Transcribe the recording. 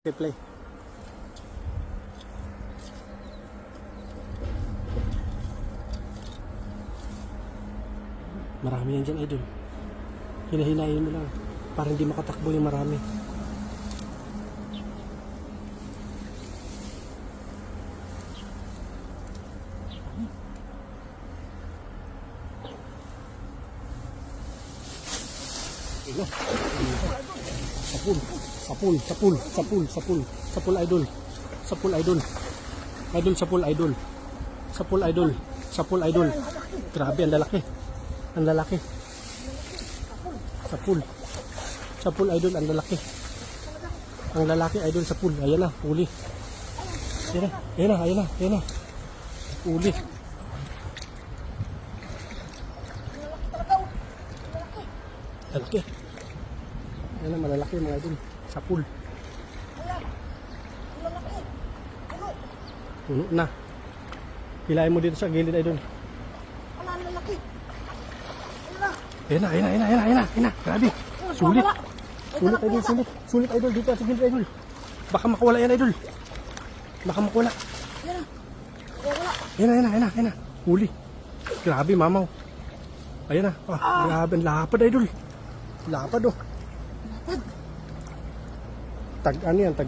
Play. Marami yan dyan, idol. Hinahinayin mo lang para hindi makatakbo yung marami. Sapul idol. Sapul idol. Grabe, ang lalaki. Sapul idol, ang lalaki. Ang lalaki idol, sapul. Ayan na, huli. Ayan na. Huli. Lalaki. Ayan na, malalaki mga idol. Sapul. Puno na. Pilain mo dito sa gilid idol. Ayan na. Grabe. Sulit idol dito sa gilid idol. Baka makawala yan idol. Ayan na. Huli. Grabe mamaw. Ayan na. Grabe. Lapad idol. Lapad oh. Tag ano yan?